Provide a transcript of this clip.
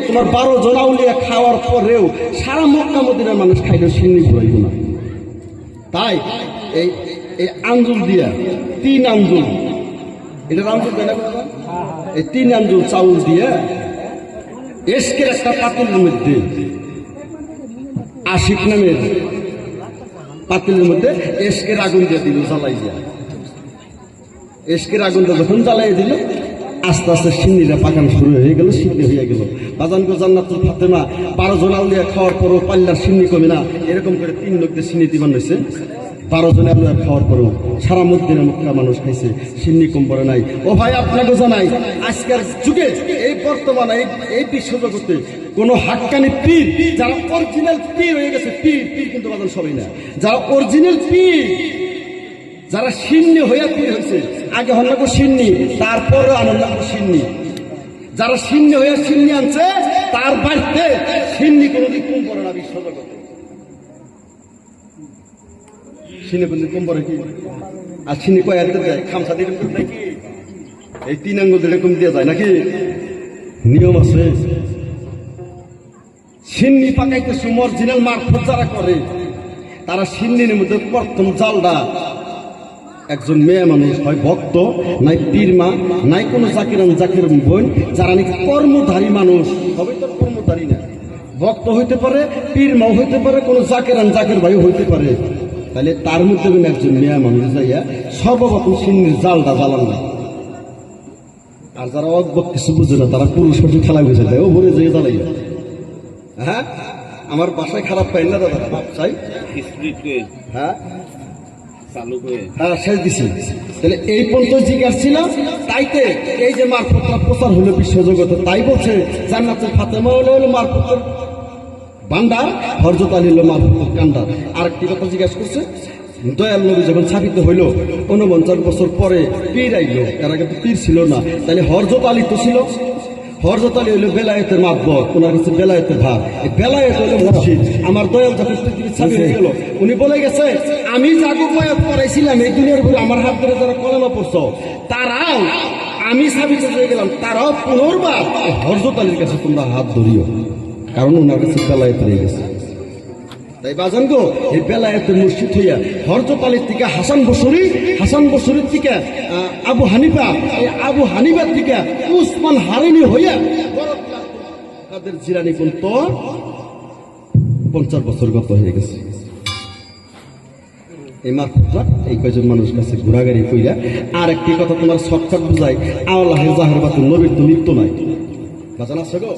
তোমার 12 জন আউলিয়া খাওয়ার পরেও সারা মক্কা মদিনার মানুষ খাইলেও সিন্নি ঘুরাইব না। তাই এই এই আঞ্জুল দিয়া 3 আঞ্জুল, এটা আঞ্জুল দেয় না, এই 3 আঞ্জুল চাউল দিয়ে এসকের একটা পাতিলের মধ্যে, আশিক নামের পাতিলের মধ্যে এসকের আগুন দিয়ে দিল, জ্বালাই দিয়া। এসকের আগুনটা যখন জ্বালাই দিল, আস্তে আস্তে সিন্নিটা পাকানো শুরু হয়ে গেল, সিন্নি হয়ে গেল। বাজানগো জান্নাতুল ফাতেমা 12 জন আউলিয়া খাওয়ার পরও পাল্লার সিন্নি কমে না, এরকম করে 3 লোক দিয়ে সিন্নি দিবান হয়েছে। 12 জনে আপনার খাওয়ার পরেও সারা মদিনা মক্কা মানুষ খাইছে, সিন্নি কম পড়ে নাই। ও ভাই, আপনাকে জানাই, আজকের যুগে এই বর্তমানে এই বিশ্বজগতে কোন হাক্কানি পীর, যারা অরিজিনাল পীর হয়ে গেছে, পীর কিন্তু বাজান সবাই না, যারা অরিজিনাল পীর, যারা সিন্নি হইয়া পীর হয়েছে, আগে হল সিন্নি, তারপরে আনন্দ সিন্নি, যারা সিন্নি হইয়া সিন্নি আনছে, তার বাড়িতে সিন্নি কোনোদিন কম পড়ে না বিশ্বজগতে। সিনে বন্ধু কম পড়ে কি? আর সিনি কয়েক দেয়, খামসা দিয়ে নাকি এই 3 আঙ্গুল এরকম দিয়ে যায় নাকি? নিয়ম আছে। সিন্নি পাকাইতে অরিজিনাল মারফত যারা করে, তারা সিন্নির মধ্যে প্রথম জালটা একজন মেয়ে মানুষ হয়, ভক্ত নাই পীর মা, নাই কোনো জাকির বোন, যারা নাকি কর্মধারী মানুষ, সবাই তো কর্মধারী না, ভক্ত হইতে পারে, পীর মাও হইতে পারে, কোনো জাকির ভাইও হইতে পারে। তাহলে তার মধ্যে একজন মেয়ে মানুষ যাইয়া সর্বপ্রথম সিন্নির জালটা জ্বালান না। আর যারা অদ্ভুত কিছু বুঝে না, তারা পুরুষ খেলা বুঝে দেয়, ও ভরে যেয়ে জ্বালাইয়া। হ্যাঁ, আমার বাসায় খারাপ পাই না দাদা, বাপ চাই, হ্যাঁ হ্যাঁ শেষ দিছি। তাহলে এই পর্যন্ত জিজ্ঞাসা ছিল, তাইতে এই যে মারফতটা প্রচার হলো বিশ্বজগতে, তাই বলছে জান্নাতুল ফাতেমা হলো মারফতের ভান্ডার, হযরত আলী হলো মারফতের কান্ডার। আরেকটি কথা জিজ্ঞাসা করছে, দয়াল নবী যখন স্থাপিত হইল 49 বছর পরে পীর আইল, এর আগে তো পীর ছিল না, তাহলে হযরত আলী তো ছিল। হযরত আলী হইল বেলায়েতের মাতবর, ওনার কাছে বেলায়েতের ভাব, এই বেলায়েত হইল মুর্শিদ। আমার দয়াল যখন পৃথিবীর স্থাপিত হয়ে গেল, উনি বলে গেছে, আমি যাকে বয়াত করাইছিলাম এই দুনিয়ার উপরে আমার হাত ধরে যারা কলেমা পড়ছ, তারাও আমি স্থাপিত হয়ে গেলাম, তারাও পুনর্বার হযরত আলীর কাছে তোমরা হাত ধরিও, কারণ ওনার কাছে বেলায়েত হয়ে গেছে। তাই বাজান গো, এই বেলায়েতের মুর্শিদ হইয়া হযরত আলীর থেকে হাসান বসরির থেকে আবু হানিফা, এই আবু হানিফার থেকে উসমান হারিনি হইয়া কাদের জিলানী পর্যন্ত 50 বছর গত হয়ে গেছে। এই মাত্রা এই কয়জন মানুষ কাছে ঘোরাঘুরি কইরা। আর একটি কথা তোমার শর্টকাট বুঝাই, আল্লাহ জাহের বাতুল নবীর তো মৃত্যু নাই, বাজান আছে গো।